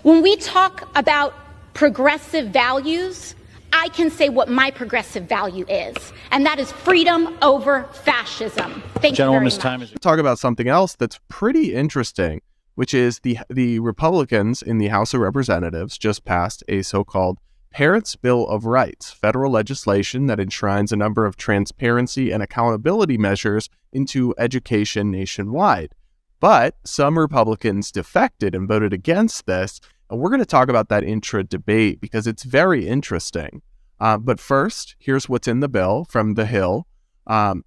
When we talk about progressive values, I can say what my progressive value is, and that is freedom over fascism. Thank you very much. Talk about something else that's pretty interesting, which is the Republicans in the House of Representatives just passed a so-called Parents' Bill of Rights, federal legislation that enshrines a number of transparency and accountability measures into education nationwide. But some Republicans defected and voted against this, and we're going to talk about that intra-debate because it's very interesting. But first, here's what's in the bill from the Hill. 5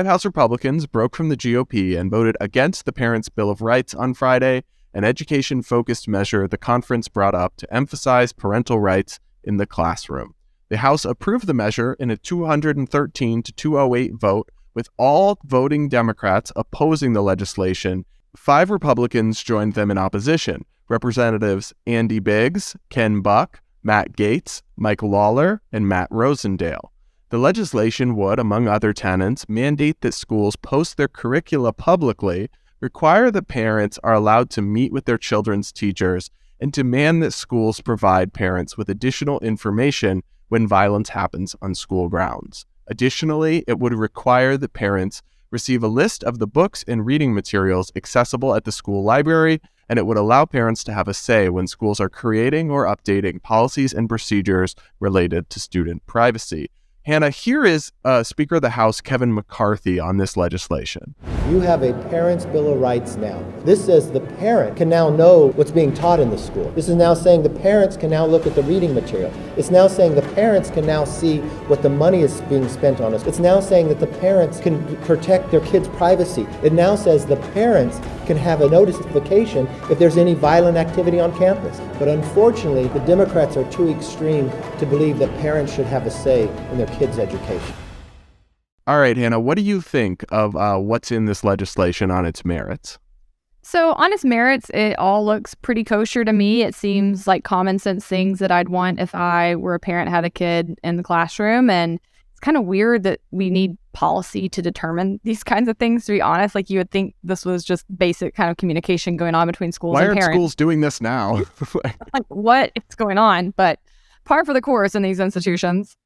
House Republicans broke from the GOP and voted against the Parents' Bill of Rights on Friday, an education-focused measure the conference brought up to emphasize parental rights in the classroom. The House approved the measure in a 213 to 208 vote, with all voting Democrats opposing the legislation. 5 Republicans joined them in opposition. Representatives Andy Biggs, Ken Buck, Matt Gaetz, Mike Lawler, and Matt Rosendale. The legislation would, among other tenets, mandate that schools post their curricula publicly, require that parents are allowed to meet with their children's teachers, and demand that schools provide parents with additional information when violence happens on school grounds. Additionally, it would require that parents receive a list of the books and reading materials accessible at the school library, and it would allow parents to have a say when schools are creating or updating policies and procedures related to student privacy. Hannah, here is Speaker of the House Kevin McCarthy on this legislation. You have a Parents' Bill of Rights now. This says the parent can now know what's being taught in the school. This is now saying the parents can now look at the reading material. It's now saying the parents can now see what the money is being spent on. It's now saying that the parents can protect their kids' privacy. It now says the parents can have a notification if there's any violent activity on campus. But unfortunately, the Democrats are too extreme to believe that parents should have a say in their kids' education. All right, Hannah, what do you think of what's in this legislation on its merits? So on its merits, it all looks pretty kosher to me. It seems like common sense things that I'd want if I were a parent, had a kid in the classroom. And it's kind of weird that we need policy to determine these kinds of things, to be honest. Like, you would think this was just basic kind of communication going on between schools and parents. Why aren't schools doing this now? Like, what is going on? But par for the course in these institutions.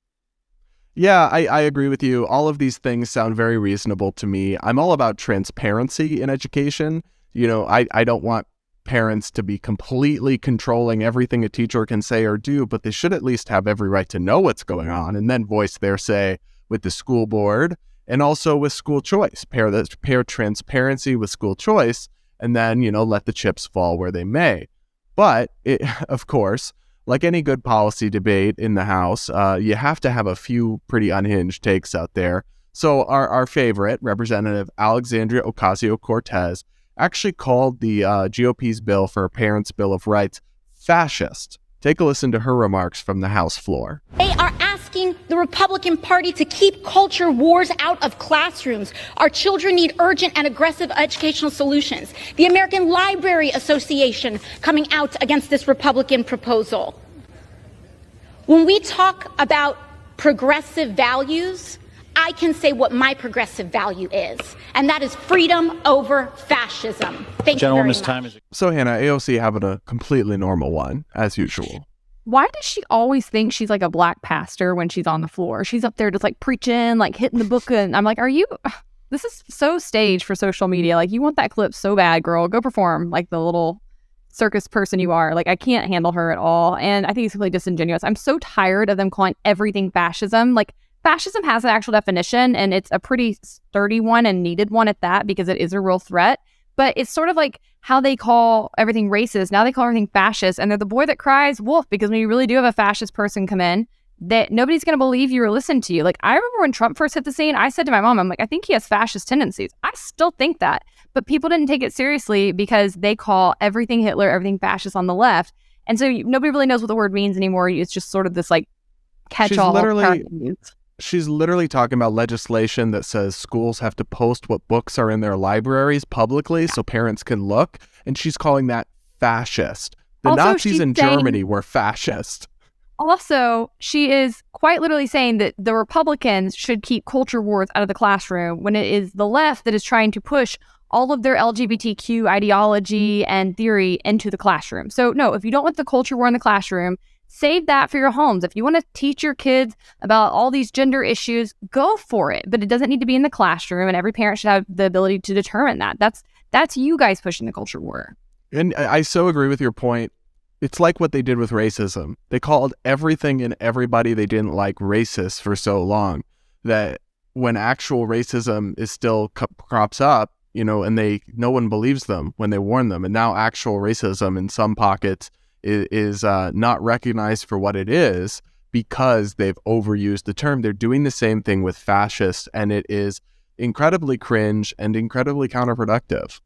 Yeah, I agree with you. All of these things sound very reasonable to me. I'm all about transparency in education. You know, I don't want parents to be completely controlling everything a teacher can say or do, but they should at least have every right to know what's going on and then voice their say with the school board and also with school choice. Pair transparency with school choice, and then, you know, let the chips fall where they may. But of course, like any good policy debate in the House, you have to have a few pretty unhinged takes out there. So our favorite, Representative Alexandria Ocasio-Cortez, actually called the GOP's bill for a Parents' Bill of Rights fascist. Take a listen to her remarks from the House floor. They are asking the Republican Party to keep culture wars out of classrooms. Our children need urgent and aggressive educational solutions. The American Library Association coming out against this Republican proposal. When we talk about progressive values, I can say what my progressive value is, and that is freedom over fascism. Thank you very much. So, Hannah, AOC having a completely normal one, as usual. Why does she always think she's like a black pastor when she's on the floor? She's up there just like preaching, like hitting the book, and I'm like, this is so staged for social media. Like, you want that clip so bad, girl. Go perform like the little circus person you are. Like, I can't handle her at all, and I think it's completely disingenuous. I'm so tired of them calling everything fascism. Like, fascism has an actual definition, and it's a pretty sturdy one and needed one at that, because it is a real threat. But it's sort of like how they call everything racist. Now they call everything fascist, and they're the boy that cries wolf, because when you really do have a fascist person come in, that nobody's going to believe you or listen to you. Like, I remember when Trump first hit the scene, I said to my mom, I'm like, I think he has fascist tendencies. I still think that. But people didn't take it seriously because they call everything Hitler, everything fascist on the left. And so nobody really knows what the word means anymore. It's just sort of this like catch-all. She's literally talking about legislation that says schools have to post what books are in their libraries publicly so parents can look. And she's calling that fascist. The Nazis in Germany were fascist. Also, she is quite literally saying that the Republicans should keep culture wars out of the classroom when it is the left that is trying to push all of their LGBTQ ideology and theory into the classroom. So no, if you don't want the culture war in the classroom, save that for your homes. If you want to teach your kids about all these gender issues, go for it. But it doesn't need to be in the classroom, and every parent should have the ability to determine that. That's you guys pushing the culture war. And I so agree with your point. It's like what they did with racism. They called everything and everybody they didn't like racist for so long that when actual racism is still crops up, and no one believes them when they warn them. And now actual racism in some pockets is not recognized for what it is because they've overused the term. They're doing the same thing with fascists, and it is incredibly cringe and incredibly counterproductive.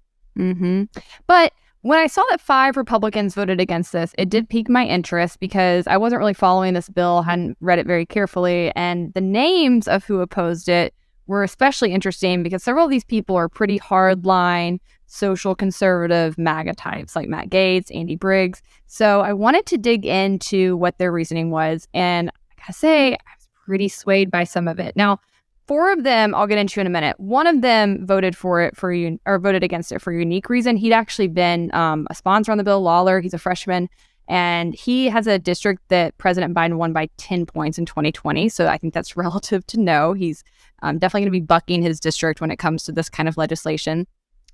But when I saw that 5 Republicans voted against this, it did pique my interest because I wasn't really following this bill, hadn't read it very carefully, and the names of who opposed it were especially interesting because several of these people are pretty hardline, social conservative MAGA types like Matt Gaetz, Andy Briggs. So I wanted to dig into what their reasoning was, and I gotta say, I was pretty swayed by some of it. Now, 4 of them I'll get into in a minute. One of them voted against it for a unique reason. He'd actually been a sponsor on the bill, Lawler. He's a freshman, and he has a district that President Biden won by 10 points in 2020. So I think that's relative to no. He's definitely going to be bucking his district when it comes to this kind of legislation.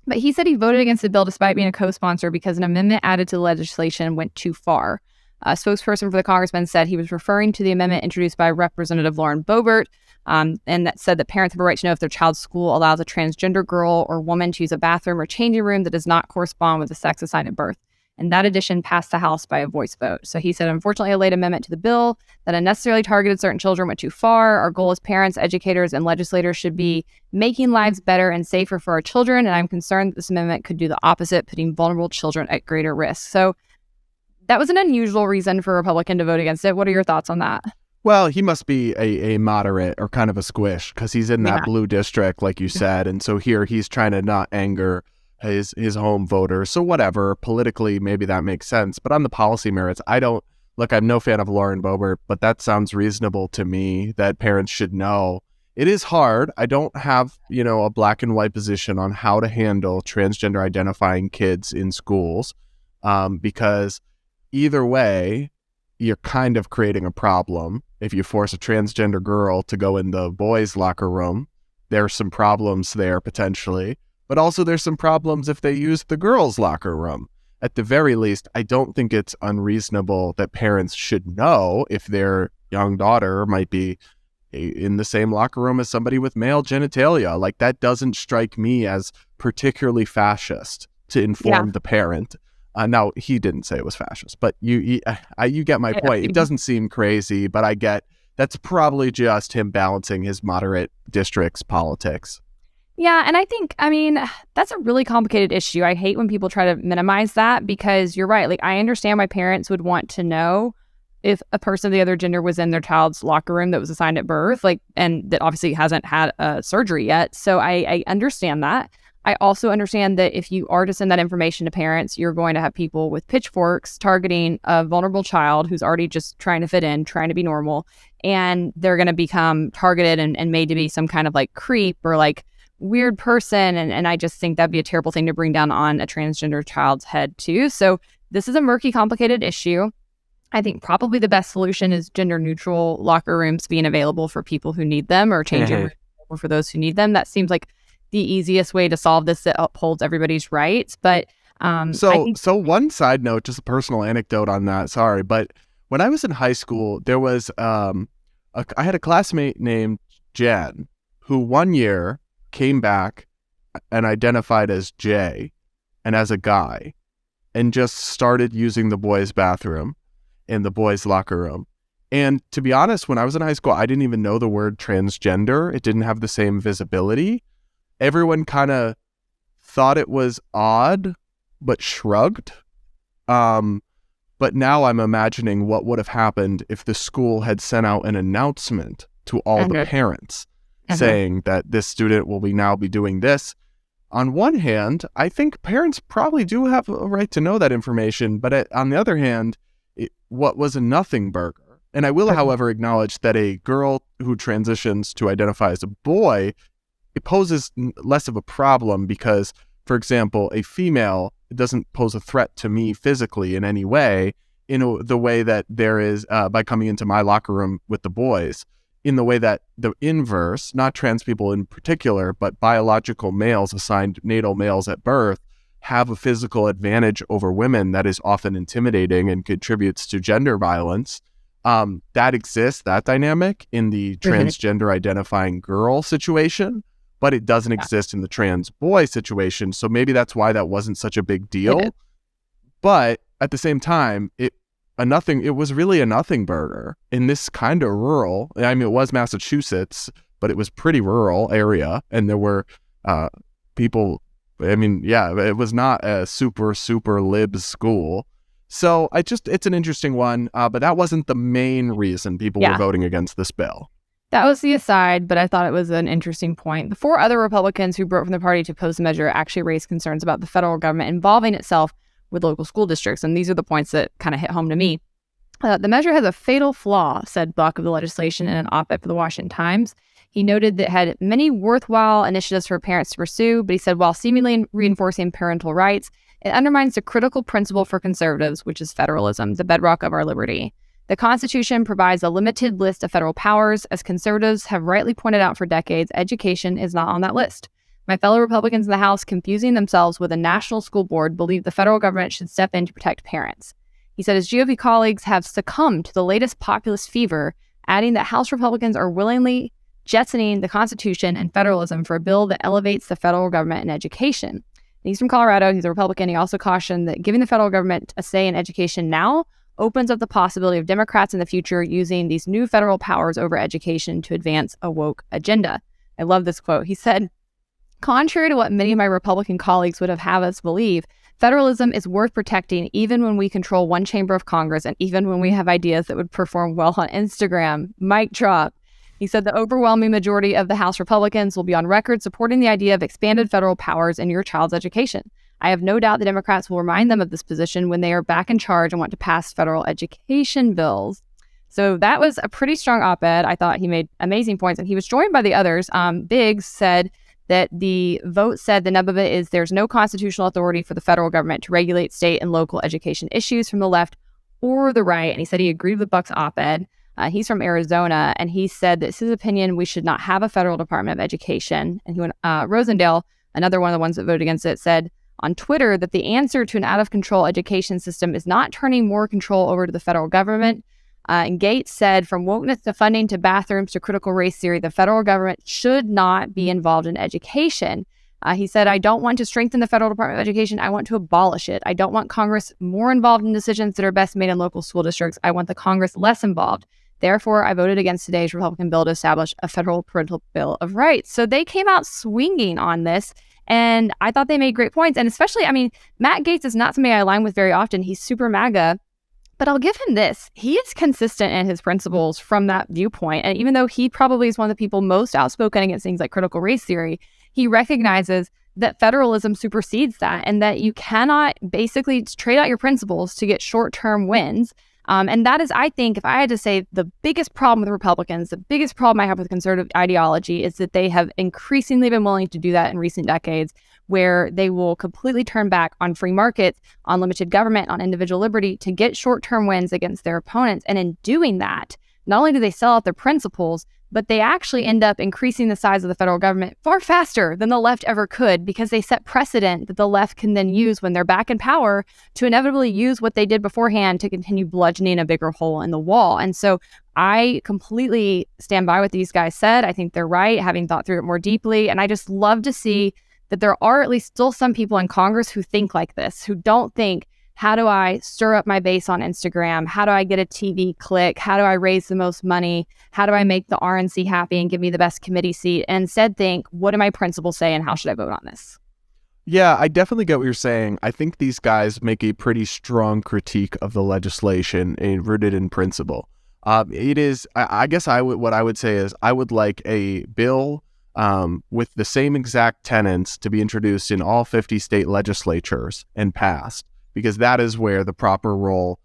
But he said he voted against the bill despite being a co-sponsor because an amendment added to the legislation went too far. A spokesperson for the congressman said he was referring to the amendment introduced by Representative Lauren Boebert, and that said that parents have a right to know if their child's school allows a transgender girl or woman to use a bathroom or changing room that does not correspond with the sex assigned at birth. And that addition passed the House by a voice vote. So he said, unfortunately, a late amendment to the bill that unnecessarily targeted certain children went too far. Our goal as parents, educators, and legislators should be making lives better and safer for our children. And I'm concerned that this amendment could do the opposite, putting vulnerable children at greater risk. So that was an unusual reason for a Republican to vote against it. What are your thoughts on that? Well, he must be a moderate or kind of a squish because he's in that blue district, like you said. And so here he's trying to not anger his home voters. So whatever, politically, maybe that makes sense. But on the policy merits, I'm no fan of Lauren Boebert, but that sounds reasonable to me that parents should know. It is hard. I don't have, a black and white position on how to handle transgender identifying kids in schools because either way, you're kind of creating a problem. If you force a transgender girl to go in the boys' locker room, there's some problems there potentially, but also there's some problems if they use the girls' locker room. At the very least, I don't think it's unreasonable that parents should know if their young daughter might be in the same locker room as somebody with male genitalia. Like, that doesn't strike me as particularly fascist to inform the parent. Now, he didn't say it was fascist, but you get my point. It doesn't seem crazy, but I get that's probably just him balancing his moderate district's politics. Yeah, and I think, that's a really complicated issue. I hate when people try to minimize that because you're right. Like, I understand why parents would want to know if a person of the other gender was in their child's locker room that was assigned at birth, and that obviously hasn't had a surgery yet. So I understand that. I also understand that if you are to send that information to parents, you're going to have people with pitchforks targeting a vulnerable child who's already just trying to fit in, trying to be normal, and they're going to become targeted and made to be some kind of creep or weird person. And I just think that'd be a terrible thing to bring down on a transgender child's head too. So this is a murky, complicated issue. I think probably the best solution is gender neutral locker rooms being available for people who need them or changing rooms for those who need them. That seems like the easiest way to solve this that upholds everybody's rights. But so one side note, just a personal anecdote on that. Sorry, but when I was in high school, there was I had a classmate named Jen who one year came back and identified as Jay and as a guy and just started using the boys' bathroom in the boys' locker room. And to be honest, when I was in high school, I didn't even know the word transgender. It didn't have the same visibility. Everyone kind of thought it was odd, but shrugged. But now I'm imagining what would have happened if the school had sent out an announcement to all the parents saying that this student will now be doing this. On one hand, I think parents probably do have a right to know that information, but on the other hand, what was a nothing burger. And I will, however, acknowledge that a girl who transitions to identify as a boy, it poses less of a problem because For example, a female doesn't pose a threat to me physically in any way, the way that there is by coming into my locker room with the boys, in the way that the inverse, not trans people in particular, but biological males assigned natal males at birth, have a physical advantage over women that is often intimidating and contributes to gender violence. That exists, that dynamic, in the transgender identifying girl situation, but it doesn't exist in the trans boy situation. So maybe that's why that wasn't such a big deal. But at the same time, it was really a nothing burger in this kind of rural, I mean, it was Massachusetts, but it was pretty rural area. And there were people, I mean, yeah, it was not a super libs school. So it's an interesting one, but that wasn't the main reason people were voting against this bill. That was the aside, but I thought it was an interesting point. The 4 other Republicans who broke from the party to oppose the measure actually raised concerns about the federal government involving itself with local school districts, and these are the points that kind of hit home to me. The measure has a fatal flaw, said Buck of the legislation in an op-ed for the Washington Times. He noted that it had many worthwhile initiatives for parents to pursue, but he said while seemingly reinforcing parental rights, it undermines the critical principle for conservatives, which is federalism, the bedrock of our liberty. The Constitution provides a limited list of federal powers. As conservatives have rightly pointed out for decades, education is not on that list. My fellow Republicans in the House, confusing themselves with a national school board, believe the federal government should step in to protect parents. He said his GOP colleagues have succumbed to the latest populist fever, adding that House Republicans are willingly jettisoning the Constitution and federalism for a bill that elevates the federal government in education. And he's from Colorado. He's a Republican. He also cautioned that giving the federal government a say in education now opens up the possibility of Democrats in the future using these new federal powers over education to advance a woke agenda. I love this quote. He said, contrary to what many of my Republican colleagues would have us believe, federalism is worth protecting even when we control one chamber of Congress and even when we have ideas that would perform well on Instagram. Mic drop. He said the overwhelming majority of the House Republicans will be on record supporting the idea of expanded federal powers in your child's education. I have no doubt the Democrats will remind them of this position when they are back in charge and want to pass federal education bills. So that was a pretty strong op-ed. I thought he made amazing points, and he was joined by the others. Biggs said that the vote said the nub of it is there's no constitutional authority for the federal government to regulate state and local education issues from the left or the right. And he said he agreed with Buck's op-ed. He's from Arizona, and he said that it's his opinion we should not have a federal Department of Education. And he went, Rosendale, another one of the ones that voted against it, said on Twitter that the answer to an out-of-control education system is not turning more control over to the federal government. And Gates said, from wokeness to funding to bathrooms to critical race theory, the federal government should not be involved in education. He said, I don't want to strengthen the federal Department of Education. I want to abolish it. I don't want Congress more involved in decisions that are best made in local school districts. I want the Congress less involved. Therefore, I voted against today's Republican bill to establish a federal parental bill of rights. So they came out swinging on this, and I thought they made great points. And especially, I mean, Matt Gaetz is not somebody I align with very often. He's super MAGA. But I'll give him this. He is consistent in his principles from that viewpoint. And even though he probably is one of the people most outspoken against things like critical race theory, he recognizes that federalism supersedes that and that you cannot basically trade out your principles to get short-term wins. And that is, I think, if I had to say the biggest problem with Republicans, the biggest problem I have with conservative ideology is that they have increasingly been willing to do that in recent decades, where they will completely turn back on free markets, on limited government, on individual liberty to get short-term wins against their opponents. And in doing that, not only do they sell out their principles, but they actually end up increasing the size of the federal government far faster than the left ever could, because they set precedent that the left can then use when they're back in power to inevitably use what they did beforehand to continue bludgeoning a bigger hole in the wall. And so I completely stand by what these guys said. I think they're right, having thought through it more deeply. And I just love to see that there are at least still some people in Congress who think like this, who don't think, how do I stir up my base on Instagram? How do I get a TV click? How do I raise the most money? How do I make the RNC happy and give me the best committee seat? And instead think, what do my principles say and how should I vote on this? Yeah, I definitely get what you're saying. I think these guys make a pretty strong critique of the legislation rooted in principle. It is, I guess what I would say is I would like a bill with the same exact tenets to be introduced in all 50 state legislatures and passed, because that is where the proper role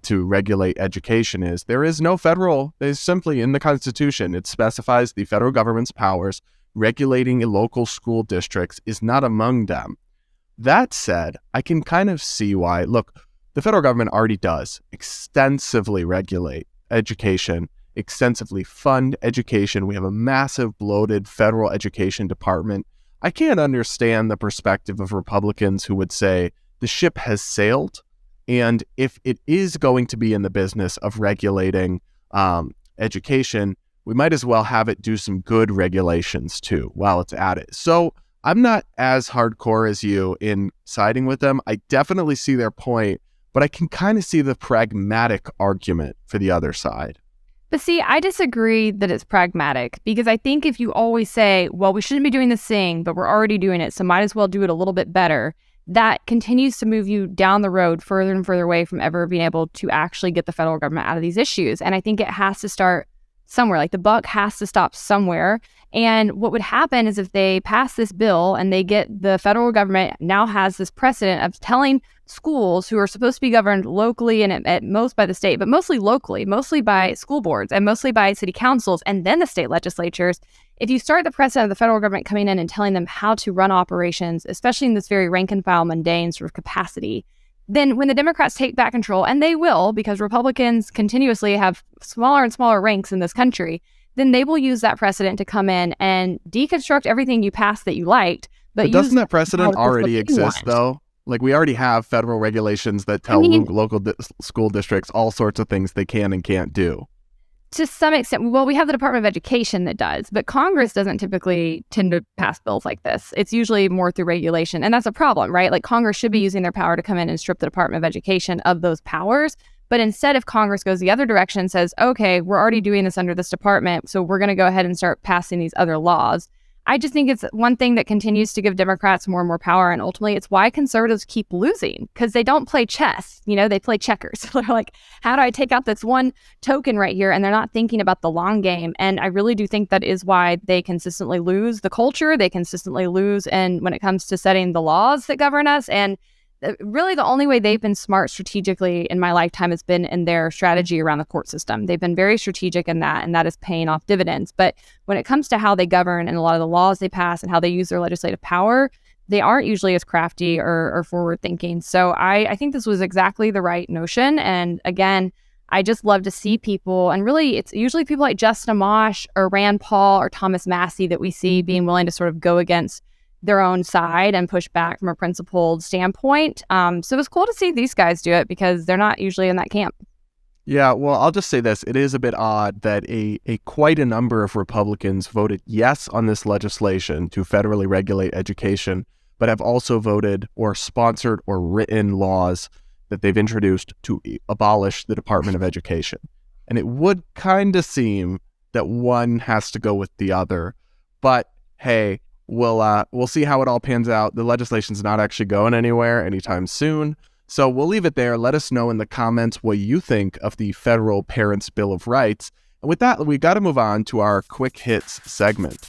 to regulate education is. There is no federal, there's simply in the Constitution, it specifies the federal government's powers. Regulating local school districts is not among them. That said, I can kind of see why. Look, the federal government already does extensively regulate education, extensively fund education. We have a massive bloated federal education department. I can't understand the perspective of Republicans who would say the ship has sailed, and if it is going to be in the business of regulating education, we might as well have it do some good regulations too while it's at it. So I'm not as hardcore as you in siding with them. I definitely see their point, but I can kind of see the pragmatic argument for the other side. But see, I disagree that it's pragmatic, because I think if you always say, well, we shouldn't be doing this thing, but we're already doing it, so might as well do it a little bit better, that continues to move you down the road further and further away from ever being able to actually get the federal government out of these issues. And I think it has to start somewhere. Like, the buck has to stop somewhere. And what would happen is if they pass this bill and they get the federal government now has this precedent of telling schools who are supposed to be governed locally and at most by the state, but mostly locally, mostly by school boards and mostly by city councils and then the state legislatures. If you start the precedent of the federal government coming in and telling them how to run operations, especially in this very rank and file mundane sort of capacity, then when the Democrats take back control, and they will, because Republicans continuously have smaller and smaller ranks in this country, then they will use that precedent to come in and deconstruct everything you passed that you liked. But doesn't that precedent already exist, though? Like, we already have federal regulations that tell local school districts all sorts of things they can and can't do. To some extent, well, we have the Department of Education that does, but Congress doesn't typically tend to pass bills like this. It's usually more through regulation, and that's a problem, right? Like, Congress should be using their power to come in and strip the Department of Education of those powers. But instead, if Congress goes the other direction and says, okay, we're already doing this under this department, so we're going to go ahead and start passing these other laws, I just think it's one thing that continues to give Democrats more and more power. And ultimately, it's why conservatives keep losing, because they don't play chess. You know, they play checkers. They're like, how do I take out this one token right here? And they're not thinking about the long game. And I really do think that is why they consistently lose the culture. They consistently lose. And when it comes to setting the laws that govern us, and really the only way they've been smart strategically in my lifetime has been in their strategy around the court system. They've been very strategic in that, and that is paying off dividends. But when it comes to how they govern and a lot of the laws they pass and how they use their legislative power, they aren't usually as crafty or forward thinking. So I think this was exactly the right notion. And again, I just love to see people, and really it's usually people like Justin Amash or Rand Paul or Thomas Massey that we see being willing to sort of go against their own side and push back from a principled standpoint. So it was cool to see these guys do it, because they're not usually in that camp. Yeah, well, I'll just say this. It is a bit odd that a quite a number of Republicans voted yes on this legislation to federally regulate education, but have also voted or sponsored or written laws that they've introduced to abolish the Department of Education. And it would kind of seem that one has to go with the other. But hey, we'll see how it all pans out. The legislation's not actually going anywhere anytime soon. So we'll leave it there. Let us know in the comments what you think of the Federal Parents' Bill of Rights. And with that, we got to move on to our quick hits segment.